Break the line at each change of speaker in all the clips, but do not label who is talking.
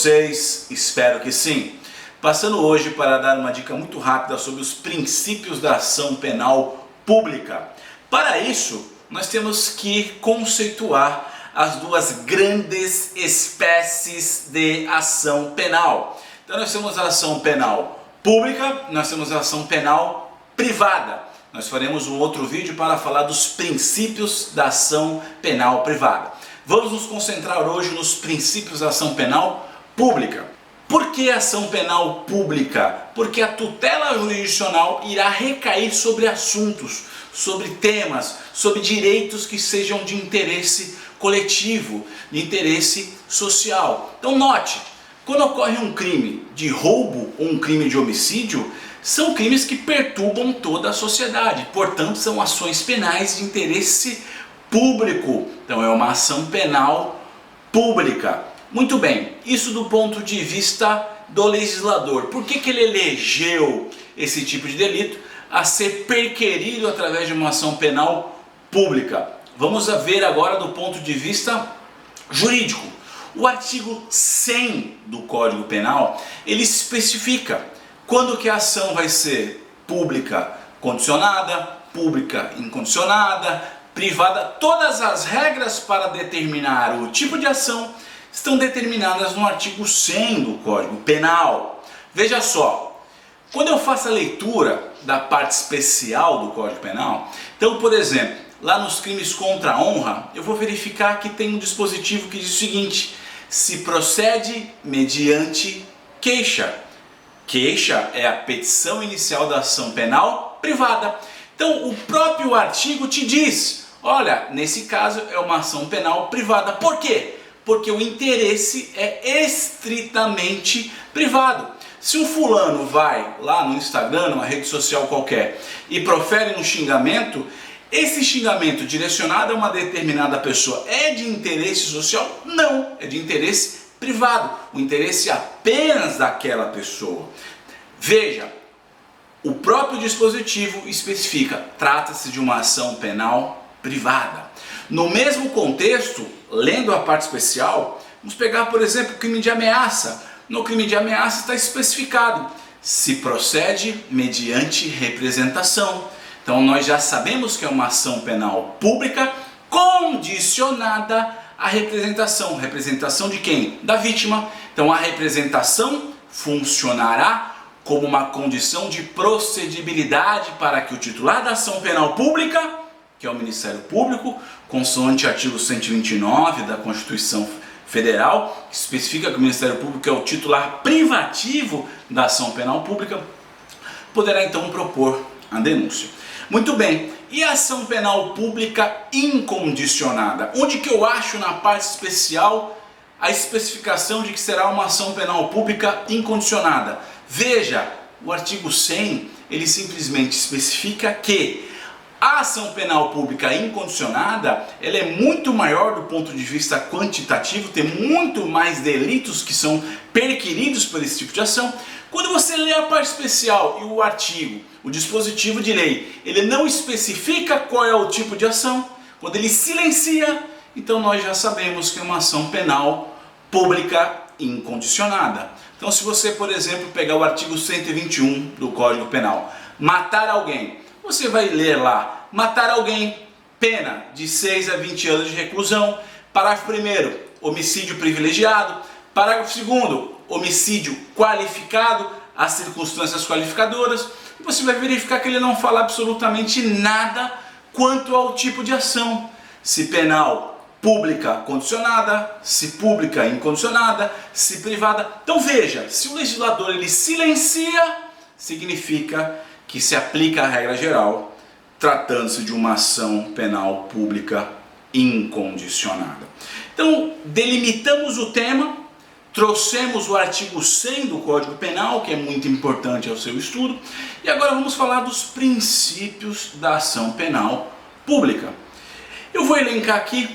vocês? Espero que sim. Passando hoje para dar uma dica muito rápida sobre os princípios da ação penal pública. Para isso, nós temos que conceituar as duas grandes espécies de ação penal. Então nós temos a ação penal pública, nós temos a ação penal privada. Nós faremos um outro vídeo para falar dos princípios da ação penal privada. Vamos nos concentrar hoje nos princípios da ação penal pública. Por que ação penal pública? Porque a tutela jurisdicional irá recair sobre assuntos, sobre temas, sobre direitos que sejam de interesse coletivo, de interesse social. Então note, quando ocorre um crime de roubo ou um crime de homicídio, são crimes que perturbam toda a sociedade, portanto são ações penais de interesse público. Então é uma ação penal pública. Muito bem, isso do ponto de vista do legislador. Por que ele elegeu esse tipo de delito a ser perquirido através de uma ação penal pública? Vamos ver agora do ponto de vista jurídico. O artigo 100 do Código Penal, ele especifica quando que a ação vai ser pública condicionada, pública incondicionada, privada. Todas as regras para determinar o tipo de ação estão determinadas no artigo 100 do Código Penal. Veja só, quando eu faço a leitura da parte especial do Código Penal, então, por exemplo, lá nos crimes contra a honra, eu vou verificar que tem um dispositivo que diz o seguinte: se procede mediante queixa. Queixa é a petição inicial da ação penal privada. Então, o próprio artigo te diz, olha, nesse caso é uma ação penal privada. Por quê? Porque o interesse é estritamente privado. Se um fulano vai lá no Instagram, numa rede social qualquer, e profere um xingamento, esse xingamento direcionado a uma determinada pessoa é de interesse social? Não, é de interesse privado. O interesse apenas daquela pessoa. Veja, o próprio dispositivo especifica, trata-se de uma ação penal privada. No mesmo contexto, lendo a parte especial, vamos pegar, por exemplo, o crime de ameaça. No crime de ameaça está especificado, se procede mediante representação. Então nós já sabemos que é uma ação penal pública condicionada à representação. Representação de quem? Da vítima. Então a representação funcionará como uma condição de procedibilidade para que o titular da ação penal pública, que é o Ministério Público, consoante artigo 129 da Constituição Federal, que especifica que o Ministério Público é o titular privativo da ação penal pública, poderá então propor a denúncia. Muito bem, e a ação penal pública incondicionada? Onde que eu acho na parte especial a especificação de que será uma ação penal pública incondicionada? Veja, o artigo 100, ele simplesmente especifica que a ação penal pública incondicionada, ela é muito maior do ponto de vista quantitativo, tem muito mais delitos que são perquiridos por esse tipo de ação. Quando você lê a parte especial e o artigo, o dispositivo de lei, ele não especifica qual é o tipo de ação, quando ele silencia, então nós já sabemos que é uma ação penal pública incondicionada. Então se você, por exemplo, pegar o artigo 121 do Código Penal, matar alguém, você vai ler lá, matar alguém, pena de 6 a 20 anos de reclusão. Parágrafo 1º, homicídio privilegiado. Parágrafo 2º, homicídio qualificado, as circunstâncias qualificadoras. E você vai verificar que ele não fala absolutamente nada quanto ao tipo de ação. Se penal pública condicionada, se pública incondicionada, se privada. Então veja, se o legislador ele silencia, significa que se aplica a regra geral, tratando-se de uma ação penal pública incondicionada. Então, delimitamos o tema, trouxemos o artigo 100 do Código Penal, que é muito importante ao seu estudo, e agora vamos falar dos princípios da ação penal pública. Eu vou elencar aqui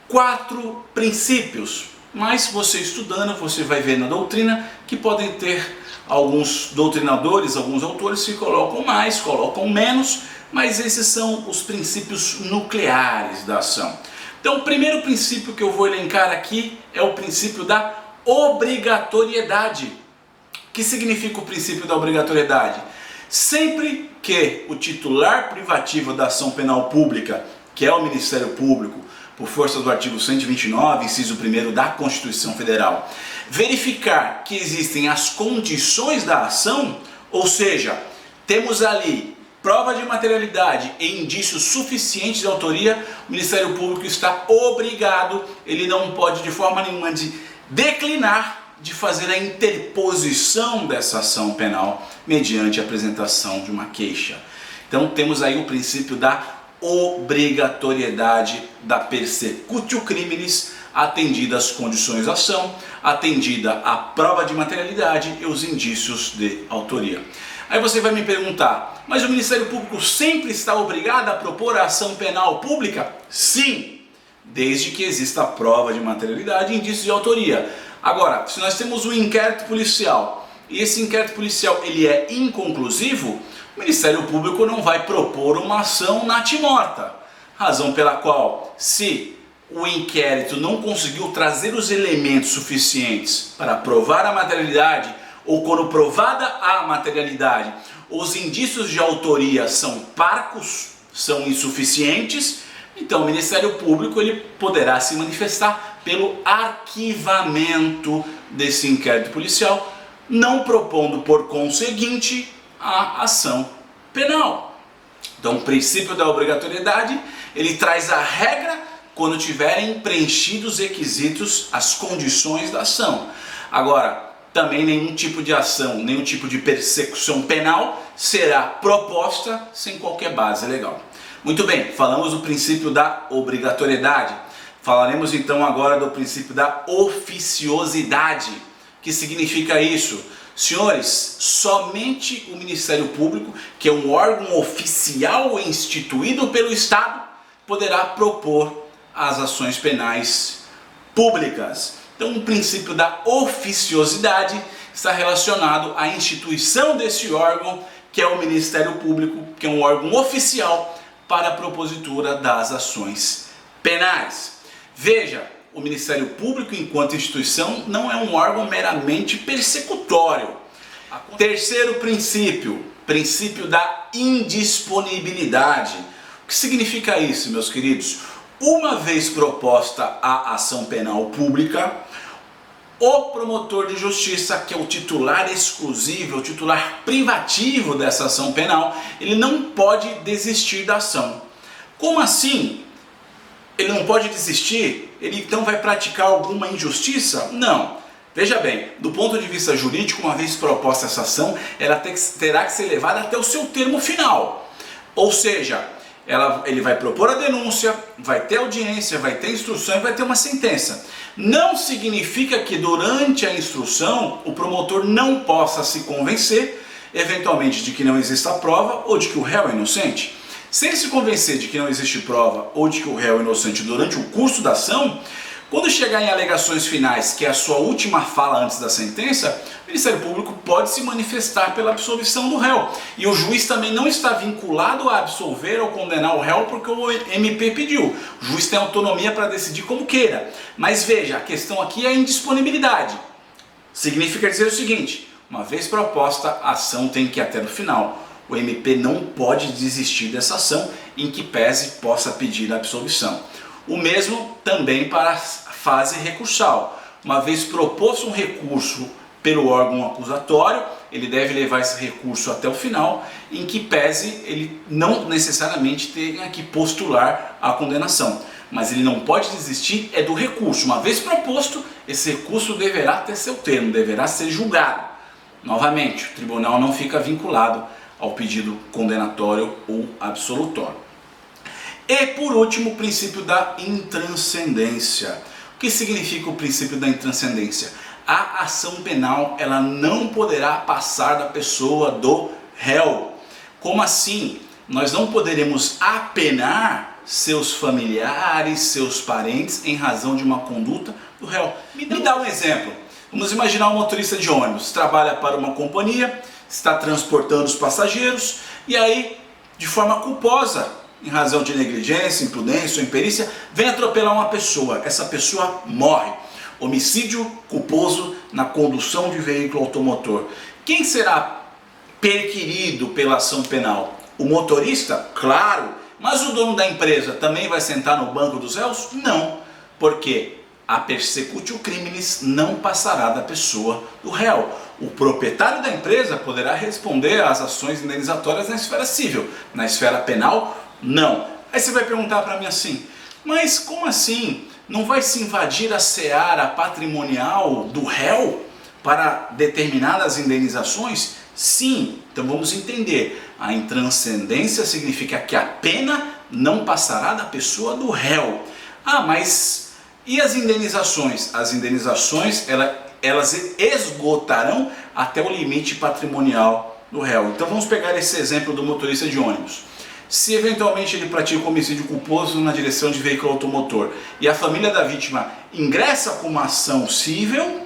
4 princípios, mas você estudando, você vai ver na doutrina que podem ter alguns doutrinadores, alguns autores que colocam mais, colocam menos, mas esses são os princípios nucleares da ação. Então o primeiro princípio que eu vou elencar aqui é o princípio da obrigatoriedade. O que significa o princípio da obrigatoriedade? Sempre que o titular privativo da ação penal pública, que é o Ministério Público, por força do artigo 129, inciso 1º da Constituição Federal, verificar que existem as condições da ação, ou seja, temos ali prova de materialidade e indícios suficientes de autoria, o Ministério Público está obrigado, ele não pode de forma nenhuma declinar de fazer a interposição dessa ação penal mediante a apresentação de uma queixa. Então temos aí o princípio da obrigatoriedade da persecutio criminis, atendida as condições da ação, atendida a prova de materialidade e os indícios de autoria. Aí você vai me perguntar, mas o Ministério Público sempre está obrigado a propor a ação penal pública? Sim, desde que exista a prova de materialidade e indícios de autoria. Agora, se nós temos um inquérito policial e esse inquérito policial ele é inconclusivo, o Ministério Público não vai propor uma ação natimorta. Razão pela qual, se o inquérito não conseguiu trazer os elementos suficientes para provar a materialidade, ou quando provada a materialidade, os indícios de autoria são parcos, são insuficientes, então o Ministério Público ele poderá se manifestar pelo arquivamento desse inquérito policial, não propondo por conseguinte a ação penal. Então o princípio da obrigatoriedade, ele traz a regra quando tiverem preenchidos os requisitos, as condições da ação. Agora, também nenhum tipo de ação, nenhum tipo de persecução penal será proposta sem qualquer base legal. Muito bem, falamos do princípio da obrigatoriedade. Falaremos então agora do princípio da oficiosidade. O que significa isso? Senhores, somente o Ministério Público, que é um órgão oficial instituído pelo Estado, poderá propor as ações penais públicas. Então, o princípio da oficiosidade está relacionado à instituição desse órgão, que é o Ministério Público, que é um órgão oficial para a propositura das ações penais. Veja, o Ministério Público, enquanto instituição, não é um órgão meramente persecutório. Terceiro princípio, princípio da indisponibilidade. O que significa isso, meus queridos? Uma vez proposta a ação penal pública, o promotor de justiça, que é o titular exclusivo, o titular privativo dessa ação penal, ele não pode desistir da ação. Como assim? Ele não pode desistir? Ele então vai praticar alguma injustiça? Não. Veja bem, do ponto de vista jurídico, uma vez proposta essa ação, ela terá que ser levada até o seu termo final. Ou seja, ele vai propor a denúncia, vai ter audiência, vai ter instrução e vai ter uma sentença. Não significa que durante a instrução o promotor não possa se convencer, eventualmente, de que não exista prova ou de que o réu é inocente. Se ele se convencer de que não existe prova ou de que o réu é inocente durante o curso da ação, quando chegar em alegações finais, que é a sua última fala antes da sentença, o Ministério Público pode se manifestar pela absolvição do réu. E o juiz também não está vinculado a absolver ou condenar o réu porque o MP pediu. O juiz tem autonomia para decidir como queira. Mas veja, a questão aqui é a indisponibilidade. Significa dizer o seguinte: uma vez proposta, a ação tem que ir até o final. O MP não pode desistir dessa ação, em que pese possa pedir a absolvição. O mesmo também para a fase recursal. Uma vez proposto um recurso pelo órgão acusatório, ele deve levar esse recurso até o final, em que pese ele não necessariamente tenha que postular a condenação. Mas ele não pode desistir do recurso. Uma vez proposto, esse recurso deverá ter seu termo, deverá ser julgado. Novamente, o tribunal não fica vinculado ao pedido condenatório ou absolutório. E por último, o princípio da intranscendência. O que significa o princípio da intranscendência? A ação penal ela não poderá passar da pessoa do réu. Como assim? Nós não poderemos apenar seus familiares, seus parentes em razão de uma conduta do réu. Me dá um exemplo. Vamos imaginar um motorista de ônibus, trabalha para uma companhia, está transportando os passageiros e aí, de forma culposa, em razão de negligência, imprudência ou imperícia, vem atropelar uma pessoa. Essa pessoa morre. homicídio culposo na condução de veículo automotor. Quem será perquirido pela ação penal? O motorista? Claro, mas o dono da empresa também vai sentar no banco dos réus? Não, porque a persecutio criminis não passará da pessoa do réu. O proprietário da empresa poderá responder às ações indenizatórias na esfera civil, na esfera penal, não. Aí você vai perguntar para mim assim, mas como assim? Não vai se invadir a seara patrimonial do réu para determinadas indenizações? Sim, então vamos entender. A intranscendência significa que a pena não passará da pessoa do réu. Ah, mas e as indenizações? As indenizações elas esgotarão até o limite patrimonial do réu. Então vamos pegar esse exemplo do motorista de ônibus. Se eventualmente ele pratica homicídio culposo na direção de veículo automotor e a família da vítima ingressa com uma ação civil,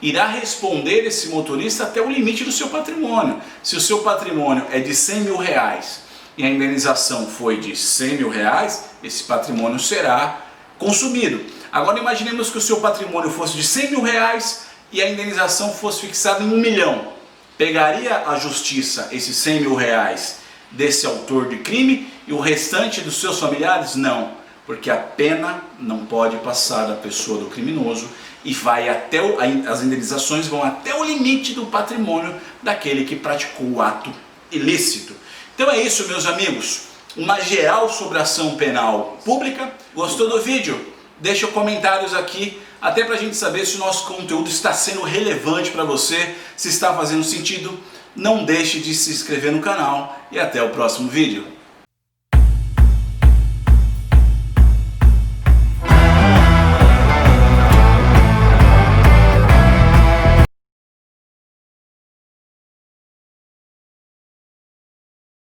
irá responder esse motorista até o limite do seu patrimônio. Se o seu patrimônio é de 100 mil reais e a indenização foi de 100 mil reais, esse patrimônio será consumido. Agora imaginemos que o seu patrimônio fosse de 100 mil reais e a indenização fosse fixada em 1 milhão. Pegaria a justiça esses 100 mil reais desse autor de crime e o restante dos seus familiares? Não, porque a pena não pode passar da pessoa do criminoso e vai até as indenizações vão até o limite do patrimônio daquele que praticou o ato ilícito. Então é isso, meus amigos, uma geral sobre a ação penal pública. Gostou do vídeo? Deixa comentários aqui, até para a gente saber se o nosso conteúdo está sendo relevante para você, se está fazendo sentido. Não deixe de se inscrever no canal e até o próximo vídeo.